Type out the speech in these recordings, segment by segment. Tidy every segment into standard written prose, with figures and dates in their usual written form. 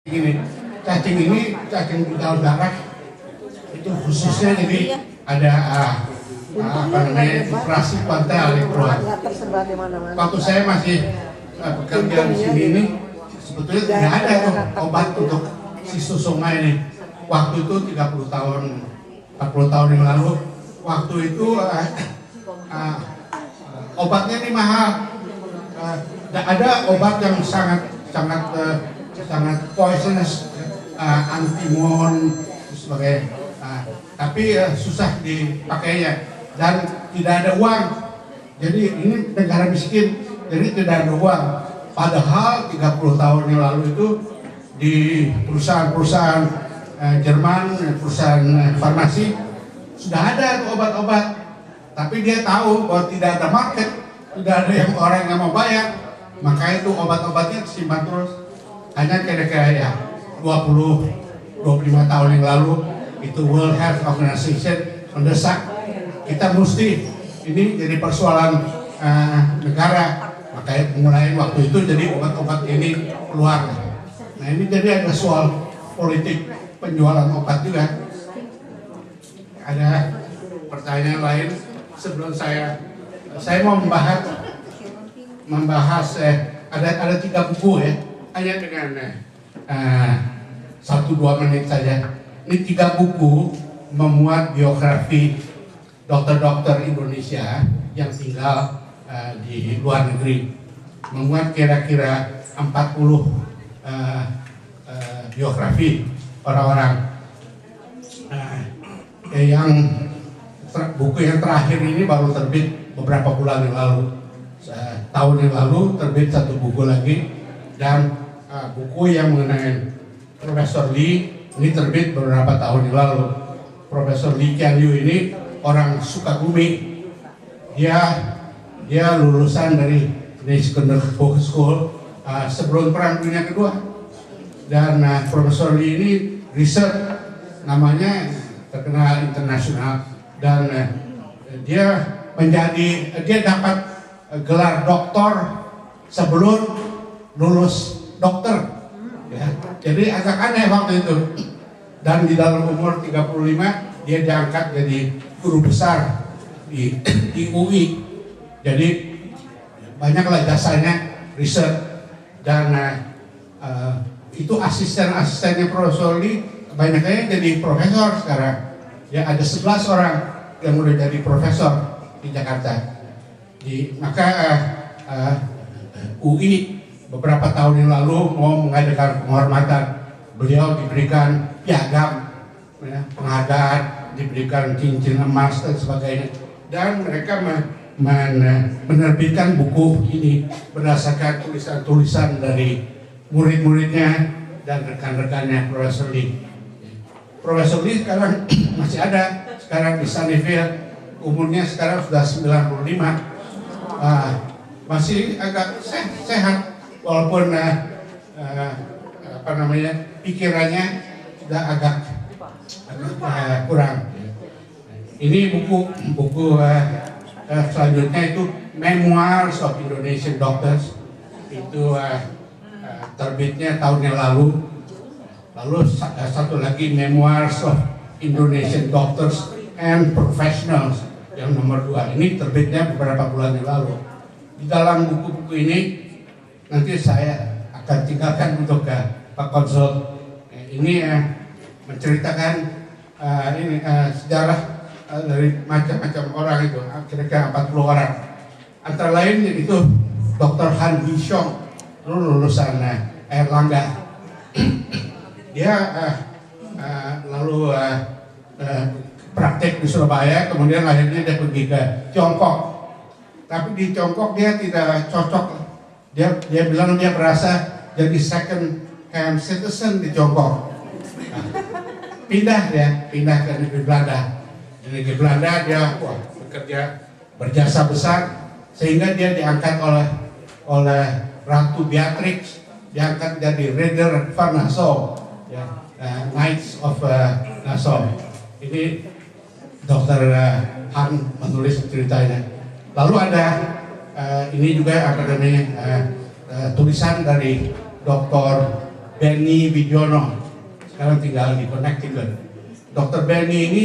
Gini, cacing di dalam darah itu khususnya jadi ada operasi kuantel yang keluar. Waktu saya masih bekerja di sini ini sebetulnya tidak ada tuh obat untuk schistosoma ini. Waktu itu 30 tahun, 40 tahun yang lalu, waktu itu obatnya ini mahal. Ada obat yang sangat poisonous, antimon sebagai, tapi susah dipakainya dan tidak ada uang. Jadi ini negara miskin, jadi tidak ada uang. Padahal 30 tahun yang lalu itu di perusahaan-perusahaan Jerman, perusahaan farmasi sudah ada tuh obat-obat, tapi dia tahu bahwa tidak ada market, tidak ada yang orang yang mau bayar. Maka itu obat-obatnya disimpan terus. Hanya kira-kira ya 20-25 tahun yang lalu itu World Health Organization mendesak kita mesti ini jadi persoalan negara. Makanya mulai waktu itu jadi obat-obat ini keluar. Nah ini jadi ada soal politik penjualan obat juga. Ada pertanyaan lain sebelum saya mau membahas ada 3 buku ya, hanya dengan 1-2 menit saja. Ini 3 buku memuat biografi dokter-dokter Indonesia yang tinggal di luar negeri, memuat kira-kira 40 biografi orang-orang. Buku yang terakhir ini baru terbit beberapa bulan yang lalu. Tahun yang lalu terbit 1 buku lagi, dan buku yang mengenai Profesor Lee ini terbit beberapa tahun yang lalu. Profesor Lee Kuan Yew ini orang Sukabumi, dia lulusan dari Secondary School sebelum Perang Dunia Kedua, dan Profesor Lee ini riset namanya terkenal internasional, dan dia dapat gelar doktor sebelum lulus dokter ya. Jadi agak aneh waktu itu, dan di dalam umur 35 dia diangkat jadi guru besar di UI. Jadi banyaklah jasanya riset, dan itu asisten-asistennya Profesor Lee kebanyakannya jadi profesor sekarang ya. Ada 11 orang yang udah jadi profesor di Jakarta. Maka UI beberapa tahun yang lalu mau mengadakan penghormatan. Beliau diberikan piagam ya, penghargaan, diberikan cincin emas dan sebagainya, dan mereka menerbitkan buku ini berdasarkan tulisan-tulisan dari murid-muridnya dan rekan-rekannya Profesor Lee. Profesor Lee sekarang masih ada, sekarang di Sunnyvale, umurnya sekarang sudah 95. Masih agak sehat, walaupun pikirannya sudah agak kurang. Ini buku selanjutnya itu Memoirs of Indonesian Doctors, itu terbitnya tahun yang lalu. Lalu satu lagi Memoirs of Indonesian Doctors and Professionals yang nomor 2, ini terbitnya beberapa bulan yang lalu. Di dalam buku-buku ini nanti saya akan tinggalkan untuk Pak Konsul. Ini menceritakan sejarah dari macam-macam orang itu, kira-kira 40 orang. Antara lain itu Dr. Han Hee-Siong, lulusan Airlangga. Dia lalu praktek di Surabaya, kemudian akhirnya dia pergi ke Tiongkok. Tapi di Tiongkok dia tidak cocok. Dia bilang dia merasa jadi second hand citizen di Tiongkok. Pindah ke negeri Belanda. Di negeri Belanda dia bekerja, berjasa besar, sehingga dia diangkat oleh Ratu Beatrix, diangkat jadi Ridder van Nassau, ya, Knights of Nassau. Ini Dr. Han menulis ceritanya. Lalu ada ini juga tulisan dari Dr. Benny Widjono, sekarang tinggal di Connecticut. Dr. Benny ini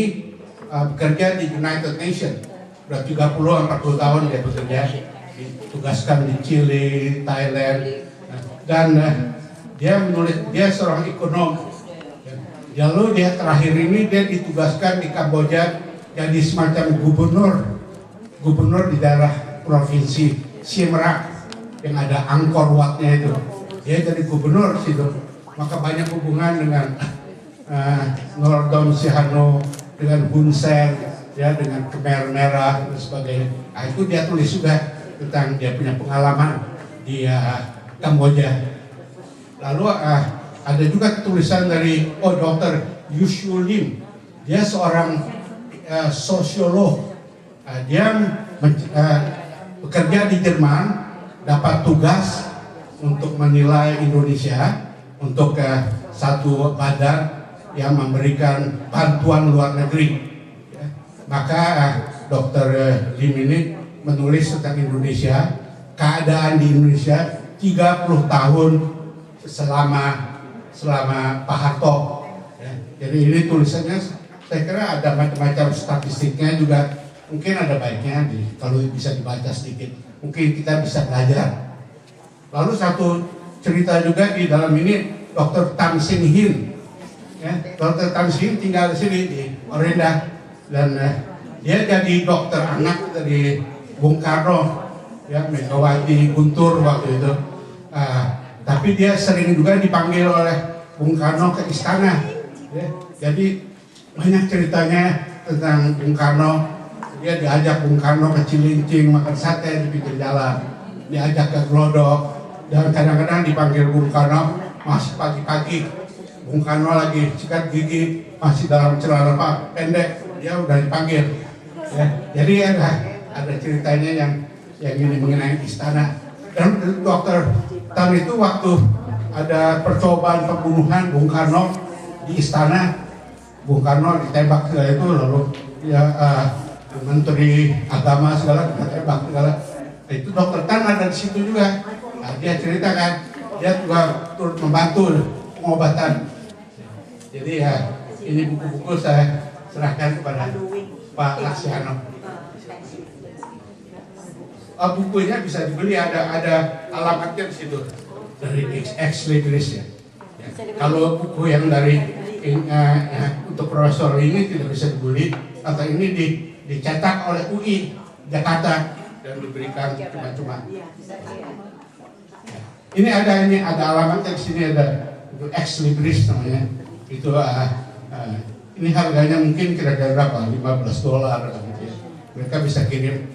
bekerja di United Nations, sudah 30-40 tahun dia bekerja, ditugaskan di Chile, Thailand, dan dia seorang ekonom. Lalu dia terakhir ini dia ditugaskan di Kamboja jadi semacam gubernur di daerah provinsi Siem Reap yang ada Angkor Wat-nya itu. Dia jadi gubernur situ, maka banyak hubungan dengan Nordon Sihanouk, dengan Hun Sen, ya, dengan Khmer Merah dan sebagainya. Nah, itu dia tulis juga tentang dia punya pengalaman di Kamboja. Lalu ada juga tulisan dari Dr. Yushu Lim. Dia seorang sosiolog. Dia bekerja di Jerman, dapat tugas untuk menilai Indonesia untuk satu badan yang memberikan bantuan luar negeri. Maka Dr. Lim ini menulis tentang Indonesia, keadaan di Indonesia 30 tahun selama Pak Harto. Jadi ini tulisannya saya kira ada macam-macam statistiknya juga, mungkin ada baiknya kalau bisa dibaca sedikit, mungkin kita bisa belajar. Lalu satu cerita juga di dalam ini, Dr. Tan Sin Hin. Dr. Tan Sin Hin tinggal di sini di Orenda, dan dia jadi dokter anak dari Bung Karno, ya, Megawati, Guntur waktu itu. Tapi dia sering juga dipanggil oleh Bung Karno ke istana. Ya. Jadi banyak ceritanya tentang Bung Karno. Dia diajak Bung Karno ke Cilincing makan sate di pinggir jalan, diajak ke Glodok, dan kadang-kadang dipanggil Bung Karno masih pagi-pagi. Bung Karno lagi sikat gigi, masih dalam celana pendek, dia udah dipanggil. Ya. Jadi ada ceritanya yang ini mengenai istana. Dan Dokter Tan itu waktu ada percobaan pembunuhan Bung Karno di istana, Bung Karno ditembak segala itu, lalu ya Menteri Agama segala ditembak segala. Itu Dokter Tan ada di situ juga. Nah, dia ceritakan, dia juga turut membantu pengobatan. Jadi ya ini buku-buku saya serahkan kepada Pak Laksiano. Bukunya bisa dibeli, ada alamatnya di situ dari Ex Libris ya. Kalau buku yang dari untuk profesor ini tidak bisa dibeli, atau ini dicetak oleh UI Jakarta dan diberikan cuma-cuma. Ini ada alamatnya di sini, ada untuk Ex Libris namanya. Itu ini harganya mungkin kira-kira berapa? $15 gitu ya. Mereka bisa kirim.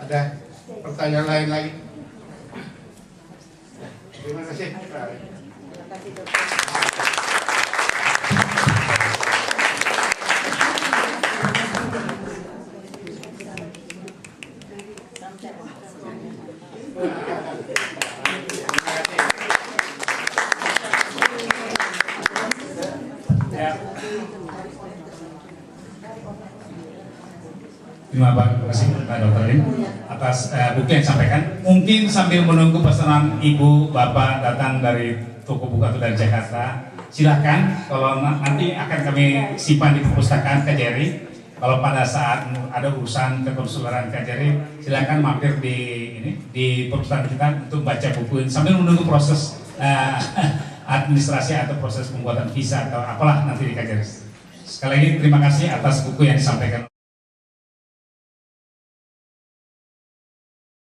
Ada pertanyaan lain lagi? Terima kasih. Terima kasih Pak Dr. Lim atas buku yang disampaikan. Mungkin sambil menunggu pesanan Ibu Bapak datang dari toko buku atau dari Jakarta, silahkan. Kalau nanti akan kami simpan di perpustakaan KJRI. Kalau pada saat ada urusan kekonsuleran KJRI, silahkan mampir di perpustakaan kita untuk baca buku ini sambil menunggu proses administrasi atau proses pembuatan visa atau apalah nanti di KJRI. Sekali lagi terima kasih atas buku yang disampaikan.